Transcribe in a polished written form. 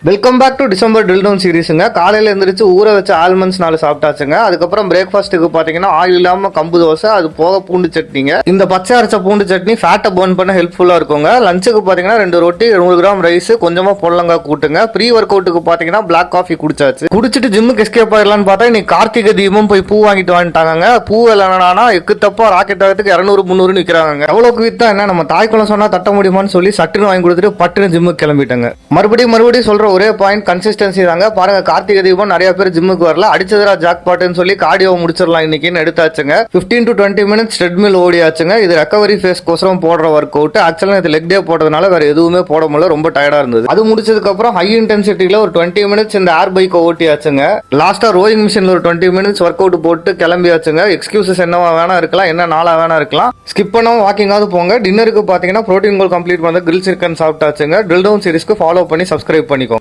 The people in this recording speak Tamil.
Welcome back to December drill down சீரிஸுங்க. காலையில் எழுந்திரிச்சு ஊற வச்ச ஆல்மண்ட்ஸ் 4 சாப்பிட்டாச்சுங்க. அதுக்கப்புறம் பிரேக்ஃபாஸ்ட்டுக்கு பார்த்தீங்கன்னா ஆயில் இல்லாமல் கம்பு தோசை, அது போக பூண்டு சட்னிங்க. இந்த பச்சை அரைச்ச பூண்டு சட்னி ஃபேட்டை பர்ன் பண்ண ஹெல்ப்ஃபுல்லாக இருக்குங்க. லஞ்சுக்கு பார்த்தீங்கன்னா 2 ரொட்டி, 100 கிராம் ரைஸ், கொஞ்சமாக பொடலங்காய் கூட்டுங்க. ப்ரீ ஒர்க் அவுட்டுக்கு பார்த்தீங்கன்னா பிளாக் காஃபி குடிச்சாச்சு. குடிச்சிட்டு ஜிம்முக்கு எஸ்கேப் ஆயிடலான்னு பார்த்தா இன்னைக்கு கார்த்திகை தீபம் போய் பூ வாங்கிட்டு வந்துட்டாங்க. பூ என்னன்னா எக்கு தப்பா ராக்கெட் ஆகிறதுக்கு 200-300 விற்கிறாங்க. எவ்வளோக்கு வித்தா என்ன, நம்ம தாய்க்குளம் சொன்னா தட்ட முடியுமான்னு சொல்லி சட்டுன்னு வாங்கி கொடுத்துட்டு பட்டுன்னு ஜிம்முக்கு கிளம்பிட்டாங்க. மறுபடியும் சொல்ற ஒரே பாயிண்ட் கன்சிஸ்டன்சி தாங்க. பாருங்க, கார்த்திகை தீபம் நிறைய பேர் ஜிம்முக்கு வரல, அடிச்சதுரா ஜாக் பாட்டுன்னு சொல்லி கார்டியோ முடிச்சிடலாம் இன்னைக்குன்னு எடுத்தாச்சுங்க. 15 to 20 மினிட்ஸ் ட்ரெட்மில் ஓடியாச்சுங்க. இது ரெக்கவரி ஃபேஸ் கோசரம் போடுற ஒர்க் அவுட். ஆக்சுவலா இது லெக் டே போட்டதுனால வேற எதுவுமே போட முடியல, ரொம்ப டயர்டா இருந்தது. அது முடிச்சதுக்கு அப்புறம் ஹை இன்டென்சிட்டியில ஒரு 20 மினிட்ஸ் இந்த ஏர் பைக் ஓட்டியாச்சுங்க. லாஸ்டா ரோயிங் மிஷின்ல ஒரு 20 மினிட்ஸ் ஒர்க் அவுட் போட்டு கிளம்பியாச்சுங்க. எக்ஸ்கியூசஸ் என்னவா வேணா இருக்கலாம், என்ன நாளா வேணா இருக்கலாம். ஸ்கிப் பண்ணாம வாக்கிங்காவது போங்க. டின்னருக்கு பாத்தீங்கன்னா புரோட்டீன் கோல் கம்ப்ளீட் பண்ண கிரில் சிக்கன் சாப்பிட்டாச்சுங்க. ட்ரில் டவுன் சீரிஸ்க்கு ஃபாலோ பண்ணி சப்ஸ்கிரைப் பண்ணிக்கோ.